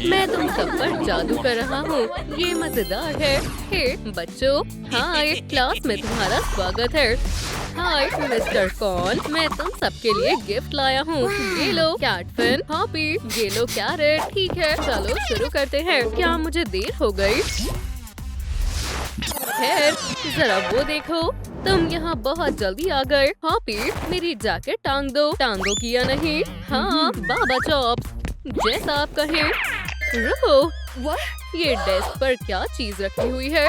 मैं तुम सब पर जादू कर रहा हूँ। ये मजेदार है। हे बच्चों, हाय, क्लास में तुम्हारा स्वागत है। हाय मिस्टर कॉर्न, मैं तुम सबके लिए गिफ्ट लाया हूँ। ये लो कैटफिन, हॉपी, ये लो कैरेट। ठीक है, चलो शुरू करते हैं। क्या मुझे देर हो गई? खैर, जरा वो देखो, तुम यहाँ बहुत जल्दी आ गए। हॉपी, मेरी जैकेट टांग दो। टांगो किया नहीं? हाँ, बाबा चॉप्स, जैसा आप कहें। रुको, ये डेस्क पर क्या चीज रखी हुई है?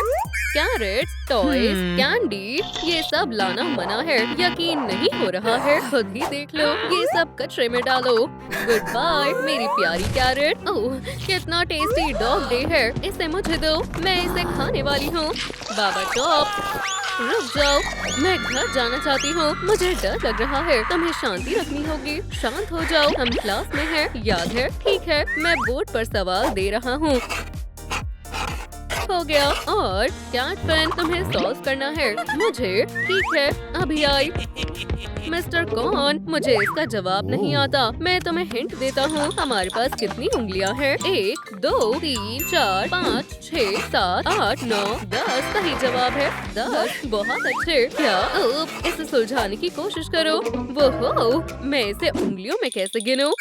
कैरेट्स, टॉयज, कैंडी, ये सब लाना मना है। यकीन नहीं हो रहा है। खुद ही देख लो, ये सब कचरे में डालो। गुड बाय मेरी प्यारी कैरेट। ओह, कितना टेस्टी डॉग डे है। इसे मुझे दो, मैं इसे खाने वाली हूँ। बाबा चॉप, रुक जाओ, मैं घर जाना चाहती हूँ। मुझे डर लग रहा है। तुम्हें शांति रखनी होगी। शांत हो जाओ, हम क्लास में हैं, याद है? ठीक है, मैं बोर्ड पर सवाल दे रहा हूँ। हो गया। और कैटफिन, तुम्हें सॉल्व करना है। मुझे? ठीक है, अभी आई। मिस्टर कॉर्न, मुझे इसका जवाब नहीं आता। मैं तुम्हें हिंट देता हूँ। हमारे पास कितनी उंगलियाँ हैं? 1, 2, 3, 4, 5, 6, 7, 8, 9, 10। सही जवाब है 10। बहुत अच्छे। क्या? इसे सुलझाने की कोशिश करो। वो, मैं इसे उंगलियों में कैसे गिनूं?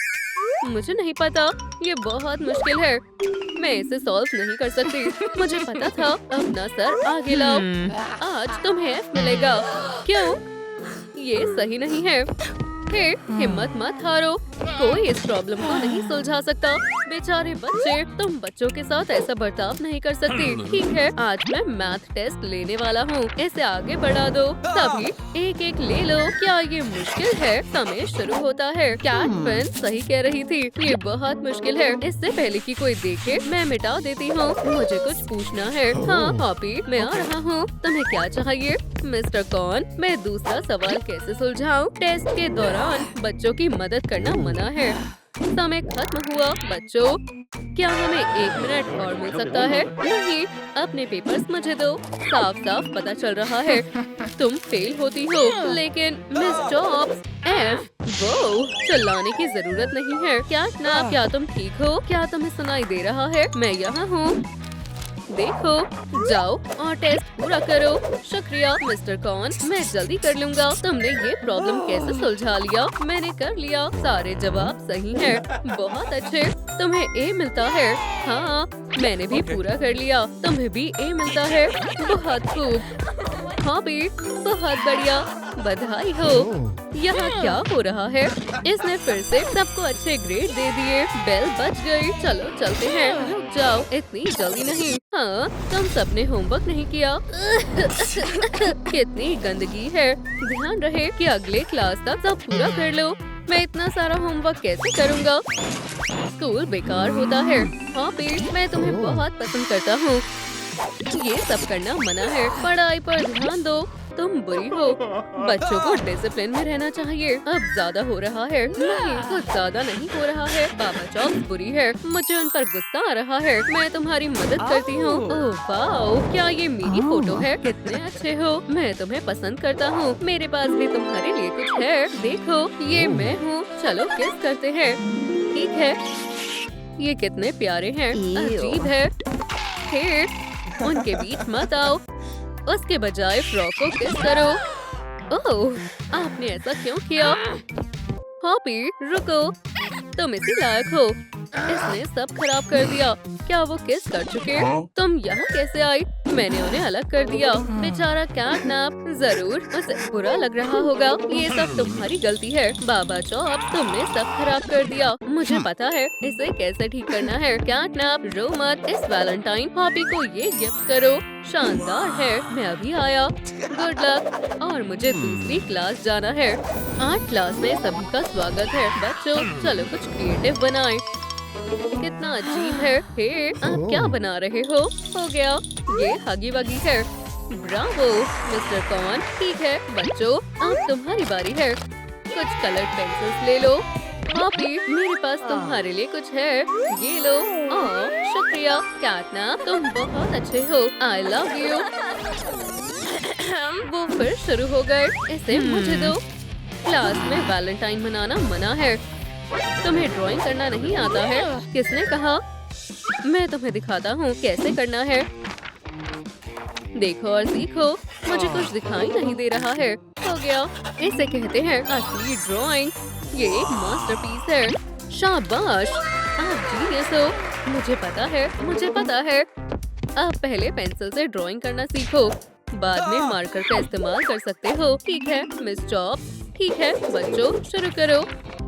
मुझे नहीं पता। ये बहुत मुश्किल है। मैं इसे सॉल्व नहीं कर सकती। मुझे पता था। अपना सर आगे लाओ। आज तुम्हें F मिलेगा। क्यों? ये सही नहीं है। हे, हिम्मत मत हारो। कोई इस प्रॉब्लम को नहीं सुलझा सकता। बेचारे बच्चे, तुम बच्चों के साथ ऐसा बर्ताव नहीं कर सकती। ठीक है, आज मैं मैथ टेस्ट लेने वाला हूँ। इसे आगे बढ़ा दो। सभी एक एक ले लो। क्या ये मुश्किल है? समय शुरू होता है। कैटफिन सही कह रही थी। ये बहुत मुश्किल है। इससे पहले कि कोई देखे, मैं मिटा देती हूँ। मुझे कुछ पूछना है। हाँ हॉपी, मैं आ रहा हूँ। तुम्हें क्या चाहिए? मिस्टर कॉर्न, मैं दूसरा सवाल कैसे सुलझाऊं? टेस्ट के दौरान बच्चों की मदद करना मना है। समय खत्म हुआ। बच्चों, क्या हमें 1 मिनट और मिल सकता है? नहीं, अपने पेपर्स मुझे दो। साफ साफ पता चल रहा है तुम फेल होती हो। लेकिन मिस जॉब्स, F। वो, चिल्लाने की जरूरत नहीं है। क्या तुम ठीक हो? क्या तुम्हें सुनाई दे रहा है? मैं यहाँ हूँ। देखो, जाओ और टेस्ट पूरा करो। शुक्रिया मिस्टर कॉर्न, मैं जल्दी कर लूँगा। तुमने ये प्रॉब्लम कैसे सुलझा लिया? मैंने कर लिया। सारे जवाब सही हैं। बहुत अच्छे। तुम्हें A मिलता है। हाँ, मैंने भी पूरा कर लिया। तुम्हें भी A मिलता है। बहुत खूब। हॉबी, बहुत बढ़िया। बधाई हो। यहाँ क्या हो रहा है? इसने फिर से सबको अच्छे ग्रेड दे दिए। बेल बज गई। चलो चलते हैं। रुक जाओ, इतनी जल्दी नहीं। हाँ, तुम सबने होमवर्क नहीं किया। कितनी गंदगी है। ध्यान रहे कि अगले क्लास तक सब पूरा कर लो। मैं इतना सारा होमवर्क कैसे करूँगा? स्कूल बेकार होता है। हॉबी, मैं तुम्हें बहुत पसंद करता हूँ। ये सब करना मना है। पढ़ाई पर ध्यान दो। तुम बुरी हो। बच्चों को डिसिप्लिन में रहना चाहिए। अब ज्यादा हो रहा है। नहीं, कुछ ज्यादा नहीं हो रहा है। बाबा चॉप्स बुरी है। मुझे उन पर गुस्सा आ रहा है। मैं तुम्हारी मदद करती हूँ। ओह वाह, क्या ये मेरी फोटो है? कितने अच्छे हो। मैं तुम्हें पसंद करता हूँ। मेरे पास भी तुम्हारे लिए कुछ है। देखो, ये मैं हूँ। चलो किस करते हैं। ठीक है। ये कितने प्यारे हैं। अजीब है। हे, उनके बीच मत आओ। उसके बजाय फ्रॉक को किस करो। ओह, आपने ऐसा क्यों किया? हॉबी, रुको, तुम इसी लायक हो। इसने सब खराब कर दिया। क्या वो किस कर चुके? तुम यहाँ कैसे आई? मैंने उन्हें अलग कर दिया। बेचारा कैटनैप, जरूर उसे बुरा लग रहा होगा। ये सब तुम्हारी गलती है। बाबा चॉप, तुमने सब खराब कर दिया। मुझे पता है इसे कैसे ठीक करना है। कैटनैप, रो मत। इस वैलेंटाइन हॉबी को ये गिफ्ट करो। शानदार है। मैं अभी आया। Good luck. और मुझे दूसरी क्लास जाना है। आर्ट क्लास में सभी का स्वागत है। बच्चों, चलो कुछ क्रिएटिव बनाएं। कितना अजीब है। हे, आप क्या बना रहे हो? हो गया, ये हगी वगी है। Bravo mister corn. ठीक है बच्चों, अब तुम्हारी बारी है। कुछ कलर पेंसिल्स ले लो। हॉबी, मेरे पास तुम्हारे लिए कुछ है। ये लो। ओह, शुक्रिया। कैटनैप, तुम बहुत अच्छे हो। I love you. वो फिर शुरू हो गए। इसे मुझे दो। क्लास में वैलेंटाइन मनाना मना है। तुम्हें ड्राइंग करना नहीं आता है? किसने कहा? मैं तुम्हें दिखाता हूँ कैसे करना है। देखो और सीखो। मुझे कुछ दिखाई नहीं दे रहा है। हो गया। इसे कहते हैं असली ड्राइंग। ये एक मास्टरपीस है। शाबाश, आप जीनियस हो। मुझे पता है, मुझे पता है। आप पहले पेंसिल से ड्राइंग करना सीखो, बाद में मार्कर का इस्तेमाल कर सकते हो। ठीक है मिस चॉप। ठीक है बच्चों, शुरू करो।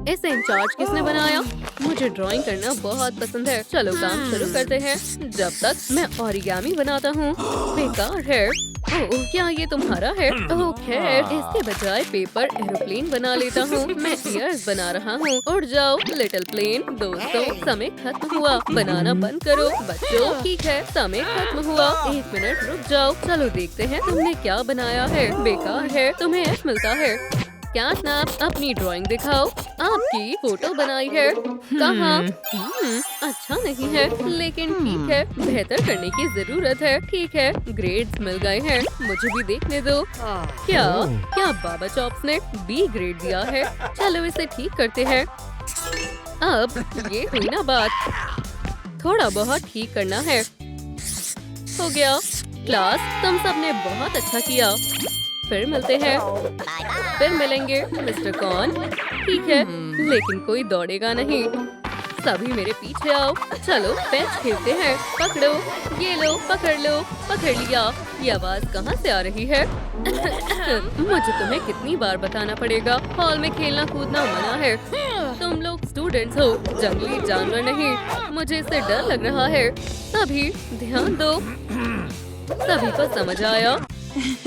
इसे इंचार्ज किसने बनाया? मुझे ड्राइंग करना बहुत पसंद है। चलो काम शुरू करते हैं। जब तक मैं ओरिगामी बनाता हूँ। बेकार है। ओह, क्या ये तुम्हारा है? ओह खैर, इसके बजाय पेपर एरोप्लेन बना लेता हूँ। मैं ईयर्स बना रहा हूँ। उड़ जाओ लिटिल प्लेन। दोस्तों, समय खत्म हुआ। बनाना बंद करो बच्चों। ठीक है, समय खत्म हुआ। 1 मिनट रुक जाओ। चलो देखते हैं तुमने क्या बनाया है। बेकार है। तुम्हें F मिलता है। कैटनैप, अपनी ड्राइंग दिखाओ। आपकी फोटो बनाई है। कहाँ? अच्छा नहीं है, लेकिन ठीक है, बेहतर करने की जरूरत है। ठीक है, ग्रेड्स मिल गए हैं। मुझे भी देखने दो। क्या बाबा चॉप्स ने B ग्रेड दिया है? चलो इसे ठीक करते हैं। अब ये हुई ना बात। थोड़ा बहुत ठीक करना है। हो गया। क्लास, तुम सबने बहुत अच्छा किया। फिर मिलते हैं। फिर मिलेंगे मिस्टर कॉर्न। ठीक है, लेकिन कोई दौड़ेगा नहीं। सभी मेरे पीछे आओ। चलो पैच खेलते हैं। पकड़ो, ये लो, पकड़ लो। पकड़ लिया। ये आवाज कहाँ से आ रही है? मुझे तुम्हें कितनी बार बताना पड़ेगा, हॉल में खेलना कूदना मना है। तुम लोग स्टूडेंट्स हो, जंगली जानवर नहीं। मुझे इससे डर लग रहा है। सभी ध्यान दो। सभी को समझ आया?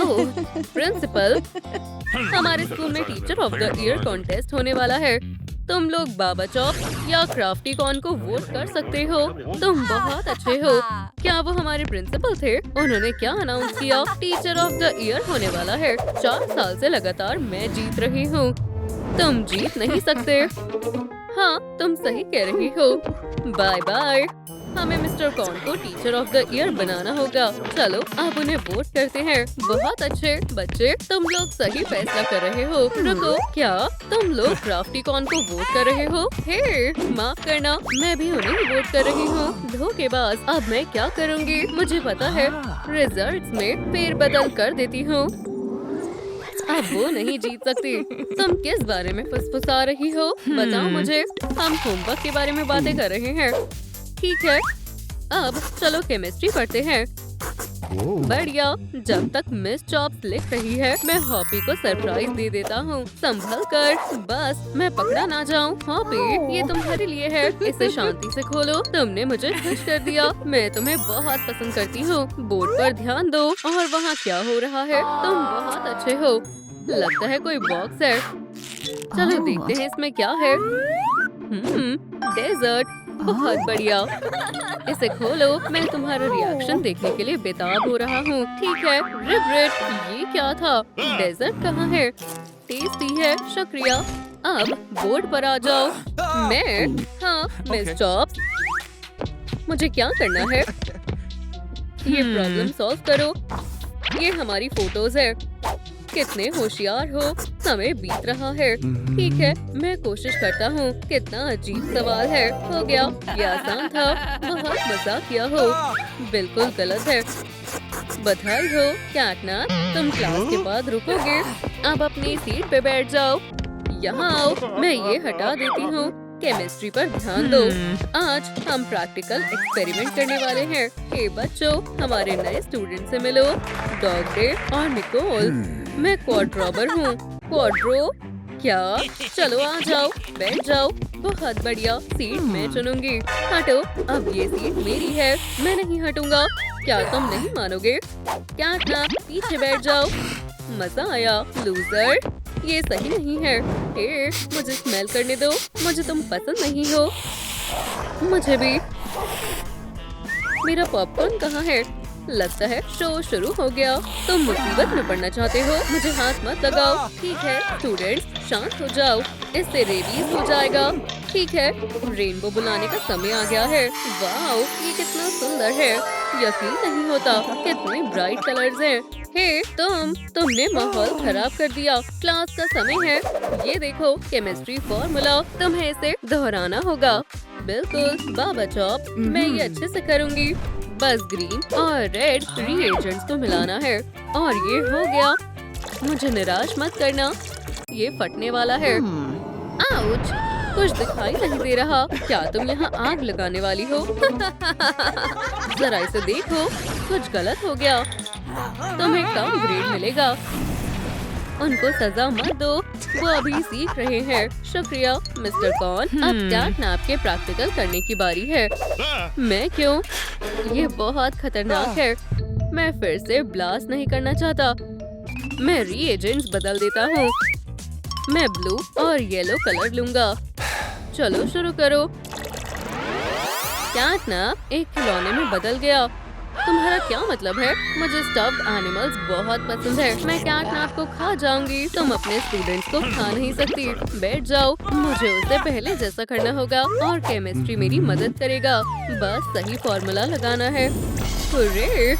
ओह, प्रिंसिपल, हमारे स्कूल में teacher of the year contest होने वाला है। तुम लोग बाबा चॉप या क्राफ्टी कॉर्न को वोट कर सकते हो। तुम बहुत अच्छे हो। क्या वो हमारे प्रिंसिपल थे? उन्होंने क्या अनाउंस किया? टीचर ऑफ द ईयर होने वाला है। 4 साल से लगातार मैं जीत रही हूँ। तुम जीत नहीं सकते। हाँ, तुम सही कह रही हो। Bye bye. हमें मिस्टर कॉर्न को टीचर ऑफ द ईयर बनाना होगा। चलो अब उन्हें वोट करते हैं। बहुत अच्छे बच्चे, तुम लोग सही फैसला कर रहे हो। रुको, क्या तुम लोग क्राफ्टी कॉर्न को वोट कर रहे हो? हे, माफ करना, मैं भी उन्हें वोट कर रही हूँ। धोखेबाज। अब मैं क्या करूँगी? मुझे पता है, रिजल्ट्स में फेरबदल कर देती हूँ। अब वो नहीं जीत सकती। तुम किस बारे में फुसफुसा रही हो? बताओ मुझे। हम होमवर्क के बारे में बातें कर रहे हैं। ठीक है, अब चलो केमिस्ट्री पढ़ते हैं। बढ़िया। जब तक मिस चॉप्स लिख रही है, मैं हॉपी को सरप्राइज दे देता हूँ। संभल कर, बस मैं पकड़ा ना जाऊँ। हॉपी, ये तुम्हारे लिए है। इसे शांति से खोलो। तुमने मुझे खुश कर दिया। मैं तुम्हें बहुत पसंद करती हूँ। बोर्ड पर ध्यान दो। और वहाँ क्या हो रहा है? तुम बहुत अच्छे हो। लगता है कोई बॉक्स है। चलो देखते हैं इसमें क्या है। डेजर्ट। बहुत बढ़िया। इसे खोलो। मैं तुम्हारा रिएक्शन देखने के लिए बेताब हो रहा हूँ। ठीक है, रिब्रेट, ये क्या था? डेजर्ट कहाँ है? टेस्टी है, शुक्रिया। अब बोर्ड पर आ जाओ। मैं? हाँ, मिस चॉप्स, मुझे क्या करना है? ये प्रॉब्लम सॉल्व करो। ये हमारी फोटोज है। कितने होशियार हो। समय बीत रहा है। ठीक है, मैं कोशिश करता हूँ। कितना अजीब सवाल है। हो गया। ये आसान था। बहुत मजाक किया हो। बिल्कुल गलत है। बधाई हो कैटनैप, तुम क्लास के बाद रुकोगे। अब अपनी सीट पे बैठ जाओ। यहाँ आओ, मैं ये हटा देती हूँ। केमिस्ट्री पर ध्यान दो। आज हम प्रैक्टिकल एक्सपेरिमेंट करने वाले हैं। हे बच्चों, हमारे नए स्टूडेंट से मिलो। डॉग डे और निकोल। मैं क्वाड्रोबर हूँ। क्वाड्रो? क्या? चलो आ जाओ, बैठ जाओ। बहुत बढ़िया। सीट मैं चुनूंगी। हटो। अब ये सीट मेरी है। मैं नहीं हटूंगा। क्या तुम नहीं मानोगे? कैटनैप, पीछे बैठ जाओ। मजा आया लूजर। ये सही नहीं है। हे, मुझे स्मेल करने दो। मुझे तुम पसंद नहीं हो। मुझे भी। मेरा पॉपकॉर्न कहाँ है? लगता है शो शुरू हो गया। तुम मुसीबत में पड़ना चाहते हो। मुझे हाथ मत लगाओ। ठीक है स्टूडेंट्स, शांत हो जाओ। इससे रेबीज हो जाएगा। ठीक है, रेनबो बुलाने का समय आ गया है। वाओ, ये कितना सुंदर है। यकीन नहीं होता, कितने ब्राइट कलर्स हैं। हे, तुमने माहौल खराब कर दिया। क्लास का समय है। ये देखो केमिस्ट्री फॉर्मूला। तुम्हें इसे दोहराना होगा। बिल्कुल बाबा चॉप, मैं ये अच्छे से करूँगी। बस ग्रीन और रेड रिएजेंट्स को मिलाना है और ये हो गया। मुझे निराश मत करना, ये फटने वाला है। आउच! कुछ दिखाई नहीं दे रहा। क्या तुम यहाँ आग लगाने वाली हो? जरा इसे देखो, कुछ गलत हो गया। तुम्हें कम ग्रेड मिलेगा। उनको सजा मत दो, वो अभी सीख रहे हैं। शुक्रिया मिस्टर कॉर्न। अब कैटनैप के प्रैक्टिकल करने की बारी है। मैं क्यों? ये बहुत खतरनाक है। मैं फिर से ब्लास्ट नहीं करना चाहता। मैं रीएजेंट्स बदल देता हूँ। मैं ब्लू और येलो कलर लूंगा। चलो शुरू करो। कैटनैप एक खिलौने में बदल गया। तुम्हारा क्या मतलब है? मुझे स्टफ्ड एनिमल्स बहुत पसंद है। मैं कैटनैप को खा जाऊंगी। तुम अपने स्टूडेंट्स को खा नहीं सकती। बैठ जाओ। मुझे उससे पहले जैसा करना होगा और केमिस्ट्री मेरी मदद करेगा। बस सही फॉर्मूला लगाना है। हुर्रे!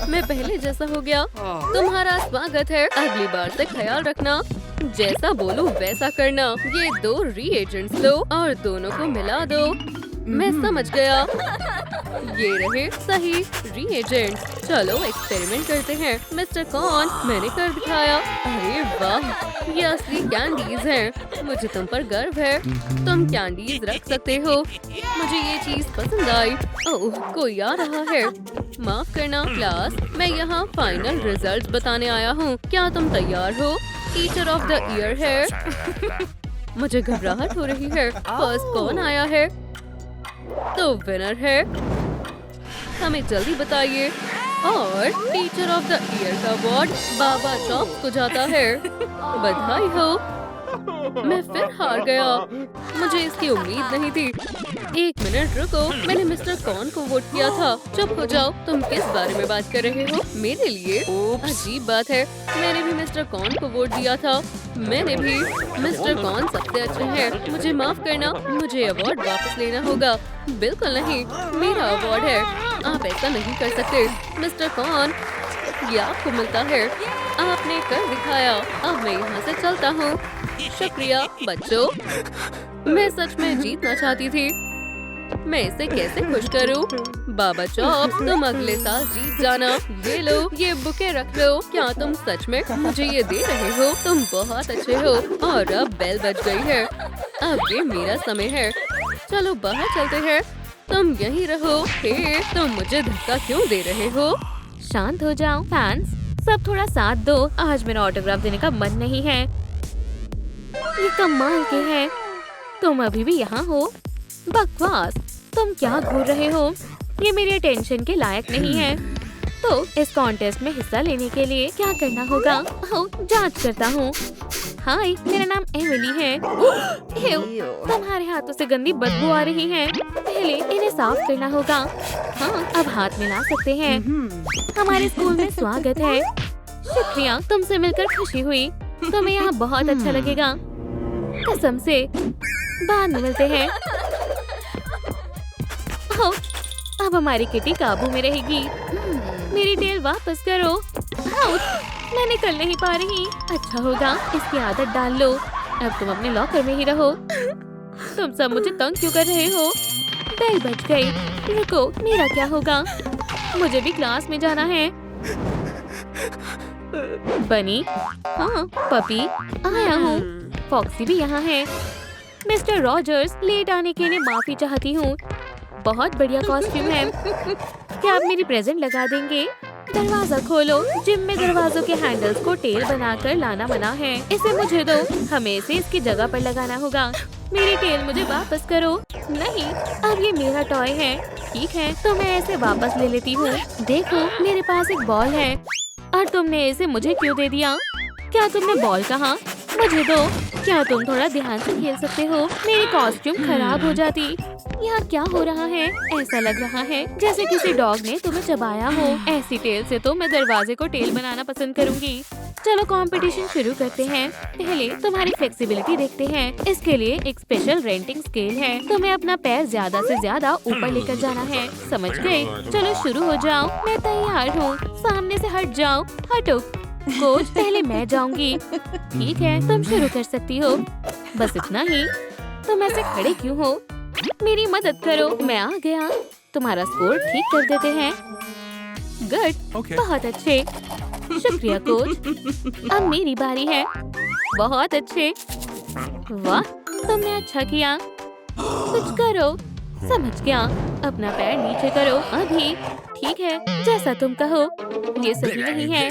मैं पहले जैसा हो गया। तुम्हारा स्वागत है। अगली बार से ख्याल रखना। जैसा बोलूं वैसा करना। ये 2 रीएजेंट्स लो और दोनों को मिला दो। मैं समझ गया। ये रहे सही रीएजेंट्स। चलो एक्सपेरिमेंट करते हैं। मिस्टर कॉर्न, मैंने कर दिखाया। अरे वाह, ये असली कैंडीज हैं। मुझे तुम पर गर्व है। तुम कैंडीज रख सकते हो। मुझे ये चीज पसंद आई। ओह, कोई आ रहा है। माफ करना क्लास, मैं यहाँ फाइनल रिजल्ट बताने आया हूँ। क्या तुम तैयार हो? टीचर ऑफ द ईयर है। मुझे घबराहट हो रही है। फर्स्ट कौन आया है? तो विनर है। हमें जल्दी बताइए। और टीचर ऑफ द ईयर का अवार्ड बाबा चॉप को जाता है। बधाई हो। मैं फिर हार गया। मुझे इसकी उम्मीद नहीं थी। 1 मिनट रुको, मैंने मिस्टर कॉर्न को वोट किया था। चुप हो जाओ। तुम किस बारे में बात कर रहे हो? मेरे लिए अजीब बात है। मैंने भी मिस्टर कॉर्न को वोट दिया था। मैंने भी। मिस्टर कॉर्न सबसे अच्छे हैं। मुझे माफ करना, मुझे अवार्ड वापस लेना होगा। बिल्कुल नहीं, मेरा अवार्ड है। आप ऐसा नहीं कर सकते। मिस्टर कॉर्न, ये आपको मिलता है। आपने कर दिखाया। अब मैं यहाँ से चलता हूँ। शुक्रिया बच्चों। मैं सच में जीतना चाहती थी। मैं इसे कैसे खुश करूं? बाबा चॉप, तुम अगले साल जीत जाना। ये लो, ये बुके रख लो। क्या तुम सच में मुझे ये दे रहे हो? तुम बहुत अच्छे हो। और अब बेल बज गई है। अब ये मेरा समय है। चलो बाहर चलते हैं। तुम यहीं रहो। हे, तुम मुझे धक्का क्यों दे रहे हो? शांत हो जाओ फैंस, सब थोड़ा साथ दो। आज मेरा ऑटोग्राफ देने का मन नहीं है। ये कमाल के हैं। तुम अभी भी यहाँ हो? बकवास, तुम क्या घूर रहे हो? ये मेरी अटेंशन के लायक नहीं है। तो इस कॉन्टेस्ट में हिस्सा लेने के लिए क्या करना होगा? जांच करता हूँ। हाय, मेरा नाम एमिली है। तुम्हारे हाथों से गंदी बदबू आ रही है। पहले इन्हें साफ करना होगा। हाँ, अब हाथ मिला सकते हैं। हमारे स्कूल में स्वागत है। शुक्रिया, तुमसे मिलकर खुशी हुई। तुम्हें यहाँ बहुत अच्छा लगेगा। कसम से। बाद में मिलते हैं। अब हमारी किटी काबू में रहेगी। मेरी टेल वापस करो। मैं निकल नहीं पा रही। अच्छा होगा, इसकी आदत डाल लो। अब तुम अपने लॉकर में ही रहो। तुम सब मुझे तंग क्यों कर रहे हो? बेल बज गई। रुको, मेरा क्या होगा? मुझे भी क्लास में जाना है। बनी, हाँ, पपी, आया हूँ। फॉक्सी भी यहाँ है। मिस्टर रॉजर्स, लेट आने के लिए माफी चाहती हूँ। बहुत बढ़िया कॉस्ट्यूम है। क्या आप मेरी प्रेजेंट लगा देंगे? दरवाजा खोलो। जिम में दरवाजों के हैंडल्स को टेल बनाकर लाना मना है। इसे मुझे दो। हमें इसे इसकी जगह पर लगाना होगा। मेरी टेल मुझे वापस करो। नहीं, अब ये मेरा टॉय है। ठीक है, तो मैं इसे वापस ले लेती हूँ। देखो, मेरे पास एक बॉल है और तुमने इसे मुझे क्यों दे दिया? क्या तुमने बॉल कहा? मुझे दो। क्या तुम थोड़ा ध्यान से खेल सकते हो? मेरी कॉस्ट्यूम खराब हो जाती। यहाँ क्या हो रहा है? ऐसा लग रहा है जैसे किसी डॉग ने तुम्हें चबाया हो। ऐसी टेल से तो मैं दरवाजे को टेल बनाना पसंद करूँगी। चलो कंपटीशन शुरू करते हैं। पहले तुम्हारी फ्लेक्सिबिलिटी देखते हैं। इसके लिए एक स्पेशल रेंटिंग स्केल है। तुम्हें अपना पैर ज्यादा से ज्यादा ऊपर लेकर जाना है। समझ गए? चलो शुरू हो जाओ। मैं तैयार हूँ। सामने से हट जाओ। हटो। कोच, पहले मैं जाऊंगी। ठीक है, तुम शुरू कर सकती हो। बस इतना ही। तुम ऐसे खड़े क्यों हो? मेरी मदद करो। मैं आ गया। तुम्हारा स्कोर ठीक कर देते हैं। Good, Okay. बहुत अच्छे। शुक्रिया कोच। अब मेरी बारी है। बहुत अच्छे। वाह, तुमने अच्छा किया। कुछ करो। समझ गया। अपना पैर नीचे करो। अभी ठीक है, जैसा तुम कहो। ये सही नहीं है।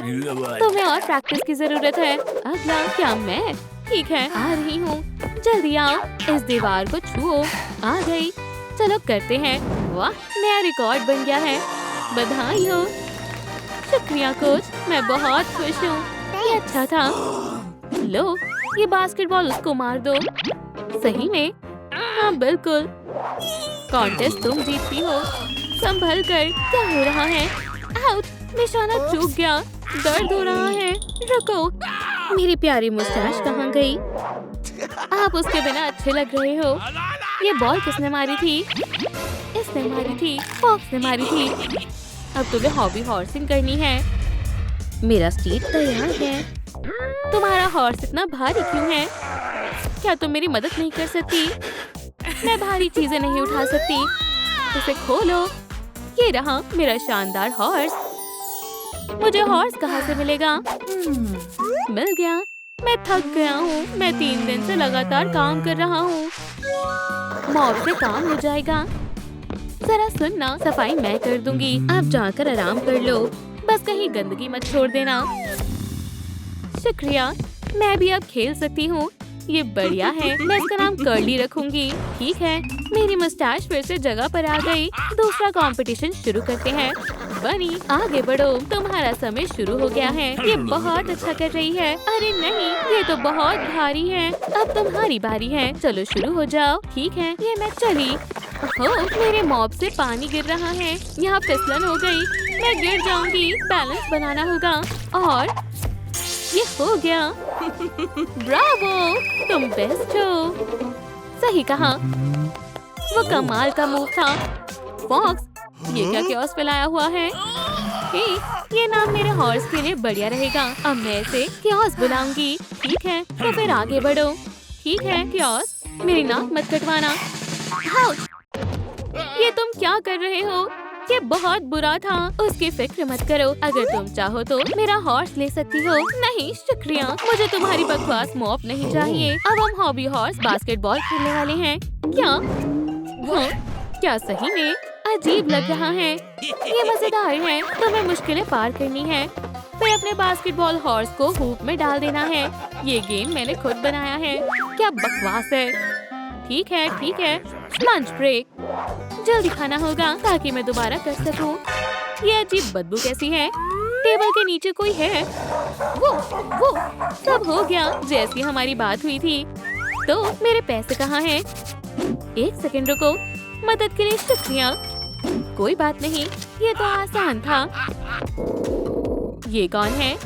तुम्हें और प्रैक्टिस की जरूरत है। अगला क्या मैं? ठीक है, आ रही हूँ। जल्दी आओ। इस दीवार को छुओ। आ गई। चलो करते हैं। वाह, नया रिकॉर्ड बन गया है। बधाई हो। शुक्रिया कोच, मैं बहुत खुश हूँ। ये अच्छा था। लो, ये बास्केटबॉल उसको मार दो। सही में? हाँ बिल्कुल। कॉन्टेस्ट तुम जीतती हो। संभल कर। क्या हो रहा है? आउट! निशाना चूक गया। दर्द हो रहा है। रुको, मेरी प्यारी मुस्टैच कहाँ गई? आप उसके बिना अच्छे लग रहे हो। ये बॉल किसने मारी थी? इसने मारी थी। फॉक्स ने मारी थी। अब तुम्हें हॉबी हॉर्सिंग करनी है। मेरा स्टीक तैयार है। तुम्हारा हॉर्स इतना भारी क्यों है? क्या तुम मेरी मदद नहीं कर सकती? मैं भारी चीजें नहीं उठा सकती। इसे खोलो। ये रहा मेरा शानदार हॉर्स। मुझे हॉर्स कहाँ से मिलेगा? मिल गया। मैं थक गया हूँ। मैं 3 दिन से लगातार काम कर रहा हूँ। मॉब से काम हो जाएगा। जरा सुनना, सफाई मैं कर दूंगी। आप जाकर आराम कर लो। बस कहीं गंदगी मत छोड़ देना। शुक्रिया। मैं भी अब खेल सकती हूँ। ये बढ़िया है। मैं इसका नाम कर्ली रखूंगी। ठीक है, मेरी मुस्टैच फिर से जगह पर आ गई। दूसरा कंपटीशन शुरू करते हैं। बनी, आगे बढ़ो। तुम्हारा समय शुरू हो गया है। ये बहुत अच्छा कर रही है। अरे नहीं, ये तो बहुत भारी है। अब तुम्हारी बारी है। चलो शुरू हो जाओ। ठीक है, ये मैं चली। ओह, मेरे मॉब से पानी गिर रहा है। यहाँ फिसलन हो गई। मैं गिर जाऊंगी। बैलेंस बनाना होगा। और ये हो गया। ब्रावो, तुम बेस्ट हो। सही कहा। वो कमाल का मूव था। फॉक्स, ये क्या chaos फैलाया हुआ है? हे, ये नाम मेरे हॉर्स के लिए बढ़िया रहेगा। अब मैं इसे chaos बुलाऊंगी। ठीक है, तो फिर आगे बढ़ो। ठीक है chaos, मेरी नाक मत कटवाना। आउच! ये तुम क्या कर रहे हो? ये बहुत बुरा था। उसकी फिक्र मत करो। अगर तुम चाहो तो मेरा हॉर्स ले सकती हो। नहीं शुक्रिया, मुझे तुम्हारी बकवास मॉप नहीं चाहिए। अब हम हॉबी हॉर्स बास्केटबॉल खेलने वाले हैं। क्या? हाँ, क्या सही में? अजीब लग रहा है। ये मजेदार है। तुम्हें मुश्किलें पार करनी है। फिर अपने बास्केटबॉल हॉर्स को हूप में डाल देना है। ये गेम मैंने खुद बनाया है। क्या बकवास है। ठीक है, ठीक है। Lunch break. जल्दी खाना होगा ताकि मैं दोबारा कर सकूं। ये अजीब बदबू कैसी है? टेबल के नीचे कोई है। वो सब हो गया जैसी हमारी बात हुई थी। तो मेरे पैसे कहाँ हैं? 1 सेकंड रुको। मदद के लिए शुक्रिया। कोई बात नहीं, ये तो आसान था। ये कौन है?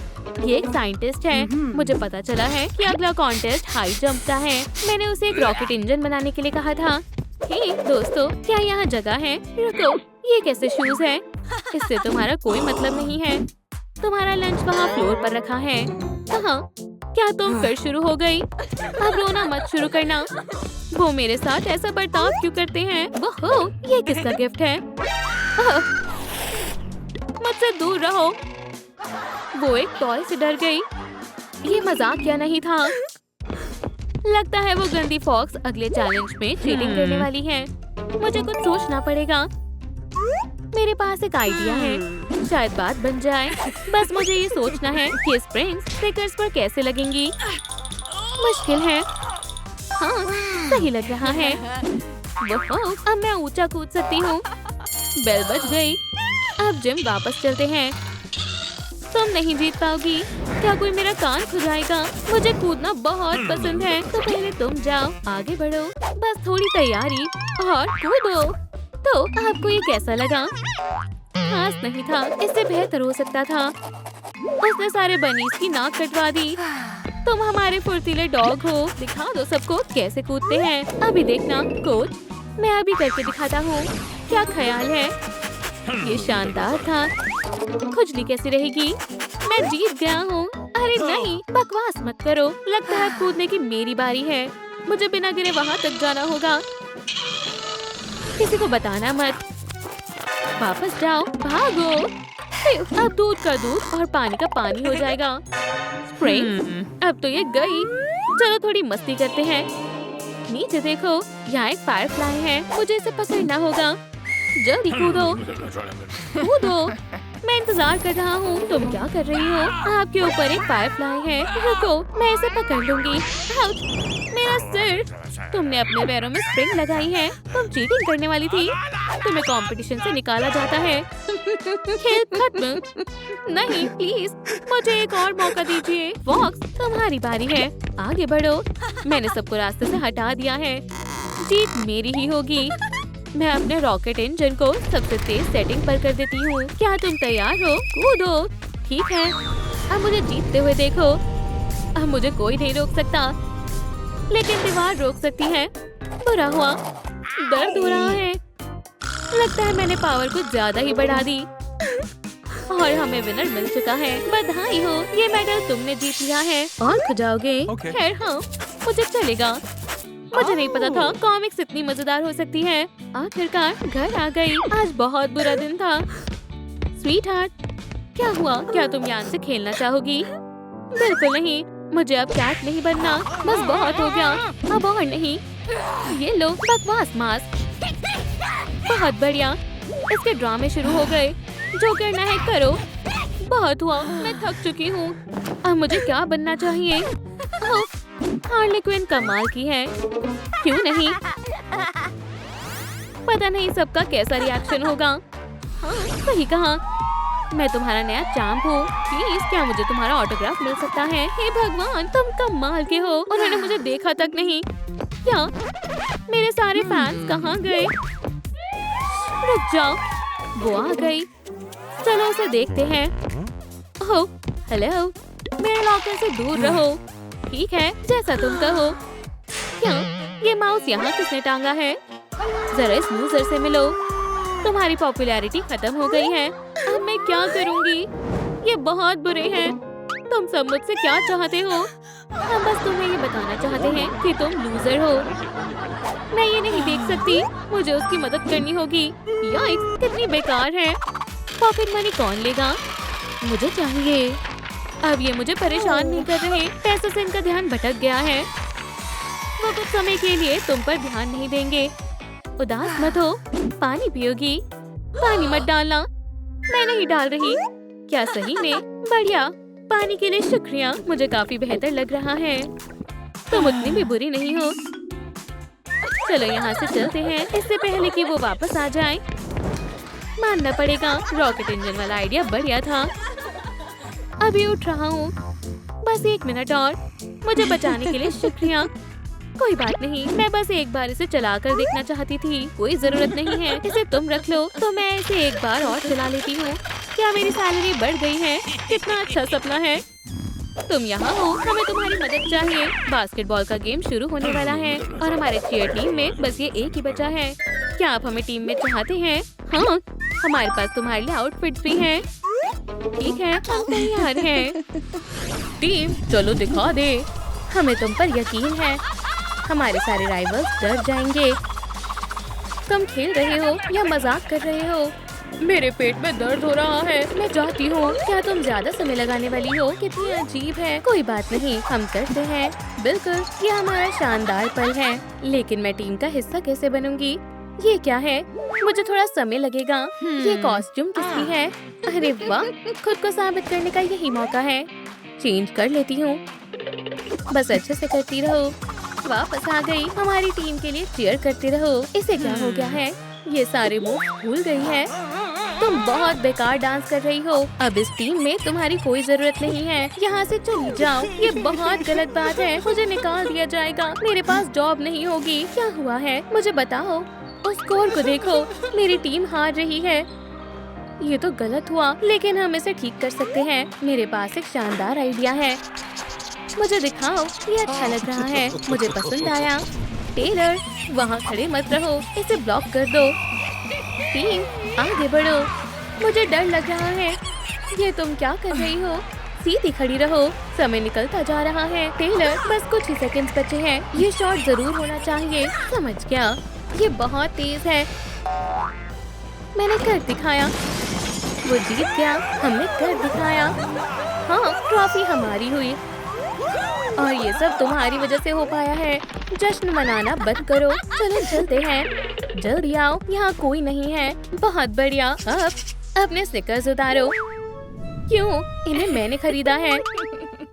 ये एक साइंटिस्ट है। मुझे पता चला है कि अगला कॉन्टेस्ट हाई जंप का है। मैंने उसे एक रॉकेट इंजन बनाने के लिए कहा था। हे दोस्तों, क्या यहाँ जगह है? रुको, ये कैसे शूज है? इससे तुम्हारा कोई मतलब नहीं है। तुम्हारा लंच वहाँ फ्लोर पर रखा है। कहाँ? क्या तुम फिर शुरू हो गई? अब रोना मत शुरू करना। वो मेरे साथ ऐसा बर्ताव क्यों करते हैं? वो ये किसका गिफ्ट है? मुझसे दूर रहो। वो एक टॉय से डर गई। ये मजाक क्या नहीं था। लगता है वो गंदी फॉक्स अगले चैलेंज में चीटिंग करने वाली है। मुझे कुछ सोचना पड़ेगा। मेरे पास एक आइडिया है। शायद बात बन जाए। बस मुझे ये सोचना है कि स्प्रिंग्स स्टिकर्स पर कैसे लगेंगी। मुश्किल है। हाँ, सही लग रहा है। अब मैं ऊंचा कूद सकती हूँ। बेल बज गई। अब जिम वापस चलते हैं। तुम नहीं जीत पाओगी। क्या कोई मेरा कान खुजाएगा? मुझे कूदना बहुत पसंद है। तो पहले तुम जाओ, आगे बढ़ो। बस थोड़ी तैयारी और कूदो। तो आपको ये कैसा लगा? खास नहीं था। इससे बेहतर हो सकता था। उसने सारे बनीज की नाक कटवा दी। तुम हमारे फुर्तीले डॉग हो। दिखा दो सबको कैसे कूदते हैं। अभी देखना कोच, मैं अभी करके दिखाता हूँ। क्या ख्याल है? ये शानदार था। खुजली कैसी रहेगी? मैं जीत गया हूँ। अरे नहीं, बकवास मत करो। लगता है कूदने की मेरी बारी है। मुझे बिना गिरे वहाँ तक जाना होगा। किसी को बताना मत। वापस जाओ, भागो। अब दूध का दूध और पानी का पानी हो जाएगा। स्प्रिंग, अब तो ये गई। चलो थोड़ी मस्ती करते हैं। नीचे देखो, यहाँ एक फायरफ्लाई है, मुझे इसे पकड़ना होगा। जल्दी कूदो, कूदो। मैं इंतजार कर रहा हूँ। तुम क्या कर रही हो? आपके ऊपर एक फायरफ्लाई है। रुको, मैं इसे पकड़ लूंगी। आउच, मेरा सिर। तुमने अपने पैरों में स्प्रिंग लगाई है। तुम चीटिंग करने वाली थी। तुम्हें कंपटीशन से निकाला जाता है। खेल खत्म। नहीं, प्लीज मुझे एक और मौका दीजिए। फॉक्स, तुम्हारी बारी है। आगे बढ़ो। मैंने सबको रास्ते से हटा दिया है। जीत मेरी ही होगी। मैं अपने रॉकेट इंजन को सबसे तेज सेटिंग पर कर देती हूँ। क्या तुम तैयार हो? कूदो। ठीक है, अब मुझे जीतते हुए देखो। अब मुझे कोई नहीं रोक सकता, लेकिन दीवार रोक सकती है। बुरा हुआ, दर्द हो रहा है। लगता है मैंने पावर को ज्यादा ही बढ़ा दी और हमें विनर मिल चुका है। बधाई हो, ये मेडल तुमने जीत लिया है। और खजाओगे? खैर हाँ, मुझे चलेगा। मुझे नहीं पता था कॉमिक्स इतनी मजेदार हो सकती है। आखिरकार घर आ गई। आज बहुत बुरा दिन था। स्वीट हार्ट, क्या हुआ? क्या तुम यहाँ से खेलना चाहोगी? बिल्कुल नहीं, मुझे अब कैट नहीं बनना। बस बहुत हो गया, अब और नहीं। ये लो बकवास मास्क। बहुत बढ़िया, इसके ड्रामे शुरू हो गए। जो करना है करो। बहुत हुआ, मैं थक चुकी हूँ। अब मुझे क्या बनना चाहिए? हार्ली क्विन कमाल की है, क्यों नहीं? पता नहीं सबका कैसा रिएक्शन होगा। हाँ, सही कहा। मैं तुम्हारा नया चैंप हूँ। प्लीज क्या मुझे तुम्हारा ऑटोग्राफ मिल सकता है? हे भगवान, तुम कमाल के हो। उन्होंने मुझे देखा तक नहीं। क्या मेरे सारे फैंस कहाँ गए? रुक जाओ, वो आ गई। चलो उसे देखते हैं। ओह हेलो, मेरे लॉकर से दूर रहो। ठीक है, जैसा तुम कहो। क्या ये माउस यहाँ किसने टांगा है? जरा इस लूजर से मिलो। तुम्हारी पॉपुलैरिटी खत्म हो गई है। अब मैं क्या करूँगी? ये बहुत बुरे हैं। तुम सब मुझसे क्या चाहते हो? हम बस तुम्हें ये बताना चाहते हैं कि तुम लूजर हो। मैं ये नहीं देख सकती, मुझे उसकी मदद करनी होगी। याइक्स, कितनी बेकार है। पॉकेट मनी कौन लेगा? मुझे चाहिए। अब ये मुझे परेशान नहीं कर रहे। पैसों से इनका ध्यान भटक गया है। वो कुछ समय के लिए तुम पर ध्यान नहीं देंगे। उदास मत हो। पानी पियोगी? पानी मत डालना। मैं नहीं डाल रही। क्या सही में? बढ़िया, पानी के लिए शुक्रिया। मुझे काफी बेहतर लग रहा है। तुम उतनी भी बुरी नहीं हो। चलो यहाँ से चलते हैं, इससे पहले कि वो वापस आ जाए। मानना पड़ेगा, रॉकेट इंजन वाला आइडिया बढ़िया था। अभी उठ रहा हूँ। बस 1 मिनट और। मुझे बचाने के लिए शुक्रिया। कोई बात नहीं, मैं बस एक बार इसे चलाकर देखना चाहती थी। कोई जरूरत नहीं है, इसे तुम रख लो। तो मैं इसे एक बार और चला लेती हूँ। क्या मेरी सैलरी बढ़ गई है? कितना अच्छा सपना है। तुम यहाँ हो, हमें तुम्हारी मदद चाहिए। बास्केटबॉल का गेम शुरू होने वाला है और हमारे चीयर टीम में बस ये एक ही बचा है। क्या आप हमें टीम में चाहते हैं? हाँ, हमारे पास तुम्हारे लिए आउटफिट्स भी हैं। ठीक है, हम तैयार हैं। टीम, चलो दिखा दे। हमें तुम पर यकीन है। हमारे सारे राइवल्स डर जाएंगे। तुम खेल रहे हो या मजाक कर रहे हो? मेरे पेट में दर्द हो रहा है, मैं जाती हूँ। क्या तुम ज्यादा समय लगाने वाली हो? कितनी अजीब है। कोई बात नहीं, हम करते हैं। बिल्कुल, ये हमारा शानदार पल है। लेकिन मैं टीम का हिस्सा कैसे बनूंगी? ये क्या है? मुझे थोड़ा समय लगेगा। ये कॉस्ट्यूम किसकी है? अरे वाह, खुद को साबित करने का यही मौका है। चेंज कर लेती हूँ। बस अच्छे से करती रहो। वापस आ गई। हमारी टीम के लिए चीयर करते रहो। इसे क्या हो गया है? ये सारे मूव भूल गई है। तुम बहुत बेकार डांस कर रही हो। अब इस टीम में तुम्हारी कोई जरूरत नहीं है। यहाँ से चली जाओ। ये बहुत गलत बात है। मुझे निकाल दिया जाएगा। मेरे पास जॉब नहीं होगी। क्या हुआ है? मुझे बताओ। उस स्कोर को देखो, मेरी टीम हार रही है। ये तो गलत हुआ, लेकिन हम इसे ठीक कर सकते हैं। मेरे पास एक शानदार आइडिया है। मुझे दिखाओ, ये अच्छा लग रहा है। मुझे पसंद आया। टेलर, वहाँ खड़े मत रहो, इसे ब्लॉक कर दो। टीम, आगे बढ़ो। मुझे डर लग रहा है। ये तुम क्या कर रही हो? सीधी खड़ी रहो। समय निकलता जा रहा है। टेलर, बस कुछ ही सेकंड्स बचे हैं। ये शॉट जरूर होना चाहिए। समझ गया। ये बहुत तेज है। मैंने कर दिखाया। वो जीत गया। हमने कर दिखाया। हाँ, ट्रॉफी हमारी हुई। और ये सब तुम्हारी वजह से हो पाया है। जश्न मनाना बंद करो। चलो चलते हैं। जल्दी आओ, यहाँ कोई नहीं है। बहुत बढ़िया। अब अपने स्निकर्स उतारो। क्यों? इन्हें मैंने खरीदा है।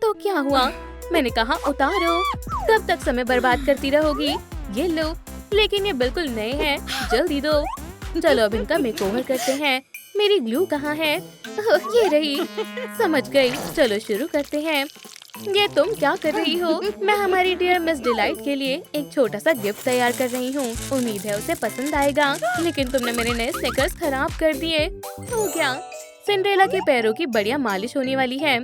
तो क्या हुआ? मैंने कहा उतारो। कब तक समय बर्बाद करती रहोगी? ये लो। लेकिन ये बिल्कुल नए हैं। जल्दी दो। चलो अब इनका मेकओवर करते हैं। मेरी ग्लू कहाँ है? ओह, ये रही। समझ गई। चलो शुरू करते हैं। ये तुम क्या कर रही हो? मैं हमारी डियर मिस डिलाइट के लिए एक छोटा सा गिफ्ट तैयार कर रही हूँ। उम्मीद है उसे पसंद आएगा। लेकिन तुमने मेरे नए स्निकर्स खराब कर दिए। हो गया। सिंड्रेला के पैरों की बढ़िया मालिश होने वाली है।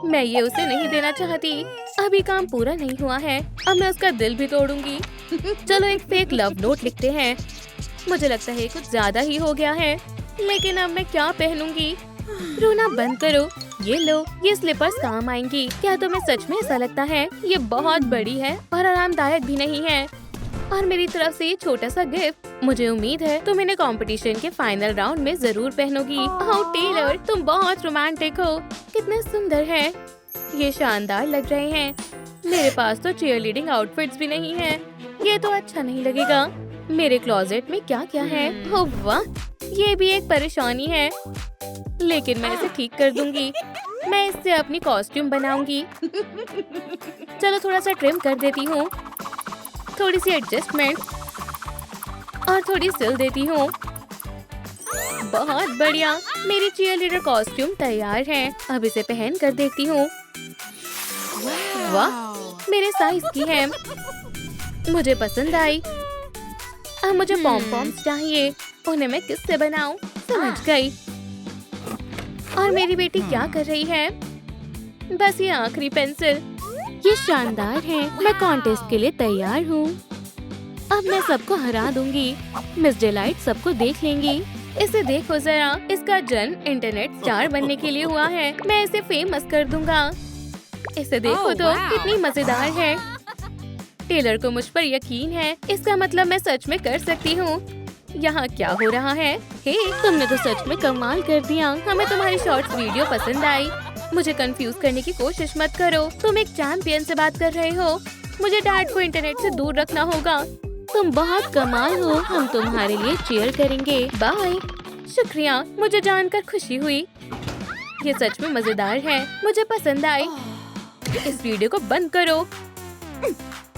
मैं ये उसे नहीं देना चाहती। अभी काम पूरा नहीं हुआ है। अब मैं उसका दिल भी तोड़ूंगी। चलो एक फेक लव नोट लिखते हैं। मुझे लगता है कुछ ज्यादा ही हो गया है। लेकिन अब मैं क्या पहनूंगी? रोना बंद करो। ये लो, ये स्लीपर्स काम आएंगी। क्या तुम्हें सच में ऐसा लगता है? ये बहुत बड़ी है और आरामदायक भी नहीं है। और मेरी तरफ से ये छोटा सा गिफ्ट। मुझे उम्मीद है तुम इन्हें कंपटीशन के फाइनल राउंड में जरूर पहनोगी। ओह टेलर, तुम बहुत रोमांटिक हो। कितने सुंदर है। ये शानदार लग रहे हैं। मेरे पास तो चीयरलीडिंग आउटफिट्स भी नहीं है। ये तो अच्छा नहीं लगेगा। मेरे क्लोजेट में क्या क्या है? ओह वाह, ये भी एक परेशानी है। लेकिन मैं इसे ठीक कर दूंगी। मैं इससे अपनी कॉस्ट्यूम बनाऊंगी। चलो थोड़ा सा ट्रिम कर देती हूँ। थोड़ी सी एडजस्टमेंट और थोड़ी सिल देती हूँ। बहुत बढ़िया। मेरी चीयरलीडर कॉस्ट्यूम तैयार है। अब इसे पहन कर देखती हूँ। वाह, मेरे साइज की है। मुझे पसंद आई। अब मुझे पॉम पॉम्स चाहिए। उन्हें मैं किससे बनाऊं? समझ गई। और मेरी बेटी क्या कर रही है? बस ये आखिरी पेंसिल। ये शानदार है। मैं कॉन्टेस्ट के लिए तैयार हूँ। अब मैं सबको हरा दूंगी। मिस डिलाइट सबको देख लेंगी। इसे देखो जरा। इसका जन्म इंटरनेट स्टार बनने के लिए हुआ है। मैं इसे फेमस कर दूंगा। इसे देखो तो कितनी मजेदार है। टेलर को मुझ पर यकीन है। इसका मतलब मैं सच में कर सकती हूँ। यहाँ क्या हो रहा है? हे, तुमने तो सच में कमाल कर दिया। हमें तुम्हारी शॉर्ट्स वीडियो पसंद आई। मुझे कंफ्यूज करने की कोशिश मत करो। तुम एक चैंपियन से बात कर रहे हो। मुझे डैड को इंटरनेट से दूर रखना होगा। तुम बहुत कमाल हो। हम तुम्हारे लिए चीयर करेंगे। बाय। शुक्रिया, मुझे जानकर खुशी हुई। ये सच में मजेदार है। मुझे पसंद आई। इस वीडियो को बंद करो।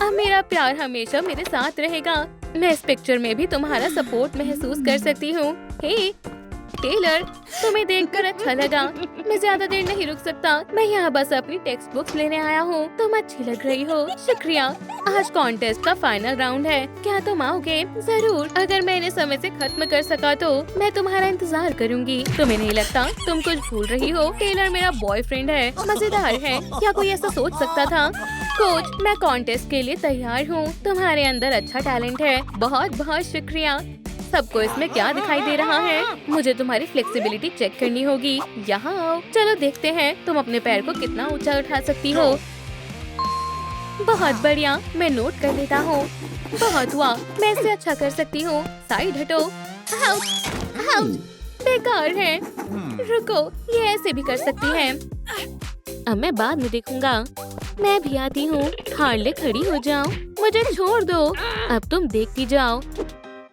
अब मेरा प्यार हमेशा मेरे साथ रहेगा। मैं इस पिक्चर में भी तुम्हारा सपोर्ट महसूस कर सकती हूँ। हे टेलर, तुम्हें देखकर अच्छा लगा। मैं ज्यादा देर नहीं रुक सकता। मैं यहाँ बस अपनी टेक्स्ट बुक्स लेने आया हूँ। तुम अच्छी लग रही हो। शुक्रिया। आज कॉन्टेस्ट का फाइनल राउंड है। क्या तुम आओगे? जरूर। अगर मैं इन्हें समय से खत्म कर सका तो मैं तुम्हारा इंतजार करूंगी। तुम्हें नहीं लगता तुम कुछ भूल रही हो? टेलर मेरा बॉयफ्रेंड है। मजेदार है। क्या कोई ऐसा सोच सकता था? कोच, मैं कॉन्टेस्ट के लिए तैयार हूँ। तुम्हारे अंदर अच्छा टैलेंट है। बहुत बहुत शुक्रिया। सबको इसमें क्या दिखाई दे रहा है? मुझे तुम्हारी फ्लेक्सिबिलिटी चेक करनी होगी। यहाँ आओ। चलो देखते हैं तुम अपने पैर को कितना ऊंचा उठा सकती हो। बहुत बढ़िया। मैं नोट कर लेता हूँ। बहुत हुआ। मैं इससे अच्छा कर सकती हूँ। साइड हटो। आउच, आउच, बेकार है। रुको, ये ऐसे भी कर सकती है। अब मैं बाद में देखूंगा। मैं भी आती हूँ। हार्ले खड़ी हो जाओ। मुझे छोड़ दो। अब तुम देखती जाओ।